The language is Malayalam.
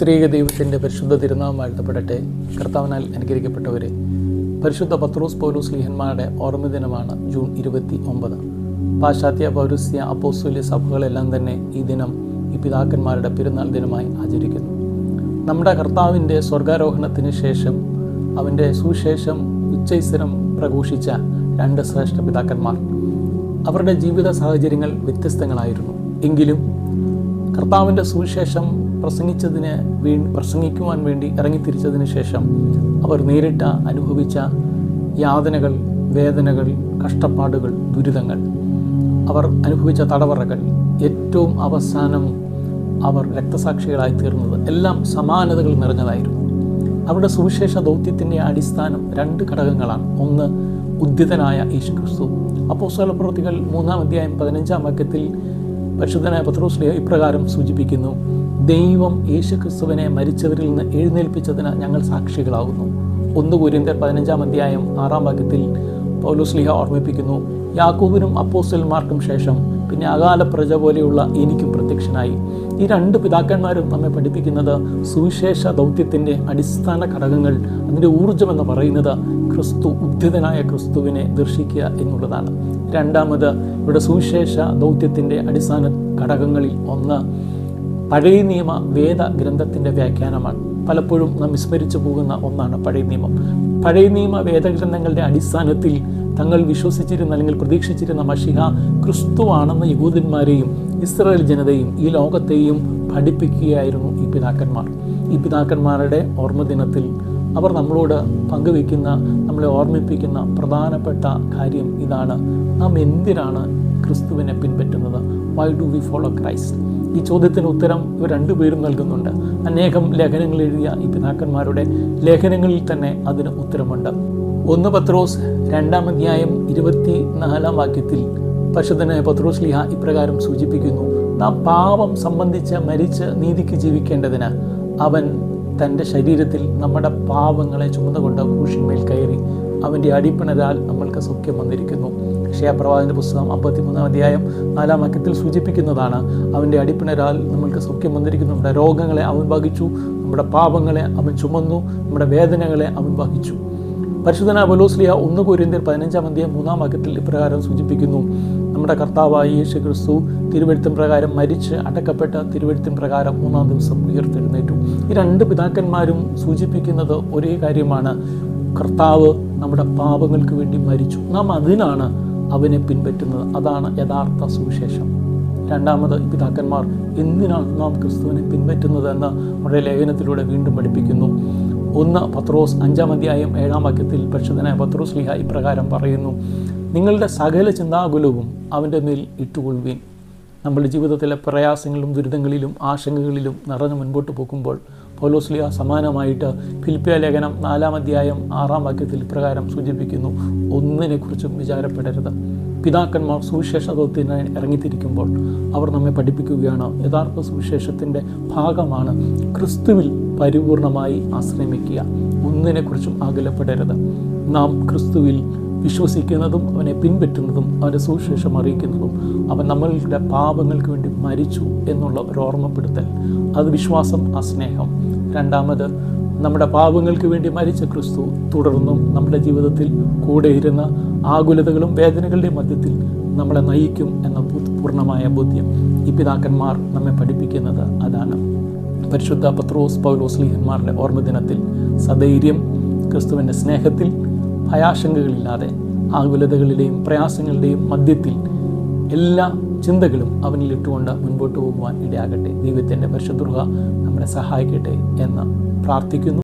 ത്രിയേക ദൈവത്തിൻ്റെ പരിശുദ്ധ തിരുനാമം വാഴ്ത്തപ്പെടട്ടെ. കർത്താവിനാൽ അനുഗ്രഹിക്കപ്പെട്ടവരെ, പരിശുദ്ധ പത്രോസ് പൗലോസ് ശ്ലീഹന്മാരുടെ ഓർമ്മ ദിനമാണ് ജൂൺ 29. പാശ്ചാത്യ പൗരസ്ത്യ അപ്പോസ്തോലിക സഭകളെല്ലാം തന്നെ ഈ ദിനം ഈ പിതാക്കന്മാരുടെ പെരുന്നാൾ ദിനമായി ആചരിക്കുന്നു. നമ്മുടെ കർത്താവിൻ്റെ സ്വർഗാരോഹണത്തിന് ശേഷം അവൻ്റെ സുവിശേഷം ഉച്ചൈസ്വരം പ്രഘോഷിച്ച രണ്ട് ശ്രേഷ്ഠ പിതാക്കന്മാർ, അവരുടെ ജീവിത സാഹചര്യങ്ങൾ വ്യത്യസ്തങ്ങളായിരുന്നു. എങ്കിലും കർത്താവിൻ്റെ സുവിശേഷം പ്രസംഗിക്കുവാൻ വേണ്ടി ഇറങ്ങിത്തിരിച്ചതിന് ശേഷം അവർ നേരിട്ട് അനുഭവിച്ച യാതനകൾ, വേദനകൾ, കഷ്ടപ്പാടുകൾ, ദുരിതങ്ങൾ, അവർ അനുഭവിച്ച തടവറകൾ, ഏറ്റവും അവസാനം അവർ രക്തസാക്ഷികളായി തീർന്നത് എല്ലാം സമാനതകൾ നിറഞ്ഞതായിരുന്നു. അവരുടെ സുവിശേഷ ദൗത്യത്തിൻ്റെ അടിസ്ഥാനം രണ്ട് ഘടകങ്ങളാണ്. ഒന്ന്, ഉദ്ധിതനായ യേശുക്രിസ്തു. അപ്പോസ്തല പ്രവൃത്തികൾ 3-ാം അധ്യായം 15-ാം വാക്യത്തിൽ പരിശുദ്ധനായ പത്രോസ് ശ്ലീഹ ഇപ്രകാരം സൂചിപ്പിക്കുന്നു: ദൈവം യേശുക്രിസ്തുവിനെ മരിച്ചവരിൽ നിന്ന് എഴുന്നേൽപ്പിച്ചതിന് ഞങ്ങൾ സാക്ഷികളാകുന്നു. 1 കൊരിന്ത്യർ 15-ാം അധ്യായം 6-ാം വാക്യത്തിൽ പൗലോസ് ശ്ലീഹ ഓർമ്മിപ്പിക്കുന്നു: യാക്കോബിനും അപ്പോസ്തലന്മാർക്കും ശേഷം പിന്നെ അകാല പ്രജ പോലെയുള്ള എനിക്കും പ്രത്യക്ഷനായി. ഈ രണ്ട് പിതാക്കന്മാരും നമ്മെ പഠിപ്പിക്കുന്നത് സുവിശേഷ ദൗത്യത്തിൻ്റെ അടിസ്ഥാന ഘടകങ്ങൾ, അതിൻ്റെ ഊർജ്ജമെന്ന് പറയുന്നത് ക്രിസ്തു, ഉദ്ധിതനായ ക്രിസ്തുവിനെ ദർശിക്കുക എന്നുള്ളതാണ്. രണ്ടാമത്, ഇവിടെ സുവിശേഷ ദൗത്യത്തിൻ്റെ അടിസ്ഥാന ഘടകങ്ങളിൽ ഒന്ന് പഴയ നിയമ വേദഗ്രന്ഥത്തിൻ്റെ വ്യാഖ്യാനമാണ്. പലപ്പോഴും നാം വിസ്മരിച്ചു പോകുന്ന ഒന്നാണ് പഴയ നിയമം. പഴയ നിയമ വേദഗ്രന്ഥങ്ങളുടെ അടിസ്ഥാനത്തിൽ തങ്ങൾ വിശ്വസിച്ചിരുന്ന അല്ലെങ്കിൽ പ്രതീക്ഷിച്ചിരുന്ന മശിഹ ക്രിസ്തുവാണെന്ന് യഹൂദന്മാരെയും ഇസ്രായേൽ ജനതയും ഈ ലോകത്തെയും പഠിപ്പിക്കുകയായിരുന്നു ഈ പിതാക്കന്മാർ. ഈ പിതാക്കന്മാരുടെ ഓർമ്മ ദിനത്തിൽ അവർ നമ്മളോട് പങ്കുവയ്ക്കുന്ന, നമ്മളെ ഓർമ്മിപ്പിക്കുന്ന പ്രധാനപ്പെട്ട കാര്യം ഇതാണ്: നാം എന്തിനാണ് ക്രിസ്തുവിനെ പിൻപറ്റുന്നത്? Why do we follow Christ? ഈ ചോദ്യത്തിന് ഉത്തരം ഇവർ രണ്ടുപേരും നൽകുന്നുണ്ട്. അനേകം ലേഖനങ്ങൾ എഴുതിയ ഈ പിതാക്കന്മാരുടെ ലേഖനങ്ങളിൽ തന്നെ അതിന് ഉത്തരമുണ്ട്. 1 പത്രോസ് 2-ാം അധ്യായം 24-ാം വാക്യത്തിൽ പരിശുദ്ധനായ പത്രോസ് ശ്ലീഹ ഇപ്രകാരം സൂചിപ്പിക്കുന്നു: നാം പാപം സംബന്ധിച്ച് മരിച്ച് നീതിക്ക് ജീവിക്കേണ്ടതിന് അവൻ തൻ്റെ ശരീരത്തിൽ നമ്മുടെ പാപങ്ങളെ ചുമന്നുകൊണ്ട് ക്രൂശിന്മേൽ കയറി അവൻ്റെ അടിപ്പിണരാൽ നമ്മൾക്ക് സൗഖ്യം വന്നിരിക്കുന്നു. യശയ്യാപ്രവാചകന്റെ പുസ്തകം 53-ാം അധ്യായം 4-ാം വാക്യത്തിൽ സൂചിപ്പിക്കുന്നതാണ്: അവൻ്റെ അടിപ്പിണരാൽ നമ്മൾക്ക് സൗഖ്യം വന്നിരിക്കുന്നു. നമ്മുടെ രോഗങ്ങളെ അവൻ വഹിച്ചു, നമ്മുടെ പാപങ്ങളെ അവൻ ചുമന്നു, നമ്മുടെ വേദനകളെ അവൻ വഹിച്ചു. പരിശുദ്ധനായ പൗലോസ് ശ്ലീഹ 1 കൊരിന്ത്യർ 15-ാം അധ്യായം 3-ാം വാക്യത്തിൽ ഇപ്രകാരം സൂചിപ്പിക്കുന്നു: നമ്മുടെ കർത്താവായ യേശു ക്രിസ്തു തിരുവെഴുത്തിൻ പ്രകാരം മരിച്ച് അടക്കപ്പെട്ട തിരുവെഴുത്തിൻ പ്രകാരം 3-ാം ദിവസം ഉയർത്തെഴുന്നേറ്റു. ഈ രണ്ട് പിതാക്കന്മാരും സൂചിപ്പിക്കുന്നത് ഒരേ കാര്യമാണ്: കർത്താവ് നമ്മുടെ പാപങ്ങൾക്ക് വേണ്ടി മരിച്ചു. നാം അതിനാണ് അവനെ പിൻപറ്റുന്നത്. അതാണ് യഥാർത്ഥ സുവിശേഷം. രണ്ടാമത്, ഈ പിതാക്കന്മാർ എന്തിനാണ് നാം ക്രിസ്തുവിനെ പിൻപറ്റുന്നത് എന്ന് നമ്മുടെ ലേഖനത്തിലൂടെ വീണ്ടും പഠിപ്പിക്കുന്നു. 1 പത്രോസ് 5-ാം അധ്യായം 7-ാം വാക്യത്തിൽ പരിശുദ്ധനായ പത്രോസ് ശ്ലീഹ ഇപ്രകാരം പറയുന്നു: നിങ്ങളുടെ സകല ചിന്താകുലവും അവൻ്റെ മേൽ ഇട്ടുകൊള്ളുവീൻ. നമ്മുടെ ജീവിതത്തിലെ പ്രയാസങ്ങളിലും ദുരിതങ്ങളിലും ആശങ്കകളിലും നിറഞ്ഞു മുൻപോട്ട് പോകുമ്പോൾ പൗലോസ് ശ്ലീഹ സമാനമായിട്ട് ഫിലിപ്പിയ ലേഖനം 4-ാം അധ്യായം 6-ാം വാക്യത്തിൽ ഇപ്രകാരം സൂചിപ്പിക്കുന്നു: ഒന്നിനെക്കുറിച്ചും വിചാരപ്പെടരുത്. പിതാക്കന്മാർ സുവിശേഷ ദൗത്യത്തിനായി ഇറങ്ങിത്തിരിക്കുമ്പോൾ അവർ നമ്മെ പഠിപ്പിക്കുകയാണ്, യഥാർത്ഥ സുവിശേഷത്തിൻ്റെ ഭാഗമാണ് ക്രിസ്തുവിൽ പരിപൂർണമായി ആശ്രയിക്കുക. ഒന്നിനെക്കുറിച്ചും ആകുലപ്പെടരുത്. നാം ക്രിസ്തുവിൽ വിശ്വസിക്കുന്നതും അവനെ പിൻപറ്റുന്നതും അവൻ്റെ സുവിശേഷം അറിയിക്കുന്നതും അവൻ നമ്മളുടെ പാപങ്ങൾക്ക് വേണ്ടി മരിച്ചു എന്നുള്ള ഒരു ഓർമ്മപ്പെടുത്തൽ, അത് വിശ്വാസം, ആ സ്നേഹം. രണ്ടാമത്, നമ്മുടെ പാപങ്ങൾക്ക് വേണ്ടി മരിച്ച ക്രിസ്തു തുടർന്നും നമ്മുടെ ജീവിതത്തിൽ കൂടെ ഇരുന്ന ആകുലതകളും വേദനകളുടെയും മധ്യത്തിൽ നമ്മളെ നയിക്കും എന്ന പൂർണ്ണമായ ബോധ്യം. ഈ പിതാക്കന്മാർ നമ്മെ പഠിപ്പിക്കുന്നത് അതാണ്. പരിശുദ്ധ പത്രോസ് പൗലോസ് ശ്ലീഹന്മാരുടെ ഓർമ്മ ദിനത്തിൽ സധൈര്യം ക്രിസ്തുവിൻ്റെ സ്നേഹത്തിൽ ഭയാശങ്കകളില്ലാതെ ആകുലതകളുടെയും പ്രയാസങ്ങളുടെയും മധ്യത്തിൽ എല്ലാ ചിന്തകളും അവനിൽ ഇട്ടുകൊണ്ട് മുൻപോട്ട് പോകുവാൻ ഇടയാകട്ടെ. ദൈവത്തിൻ്റെ പരിശുദ്ധ നമ്മളെ സഹായിക്കട്ടെ എന്ന് പ്രാർത്ഥിക്കുന്നു.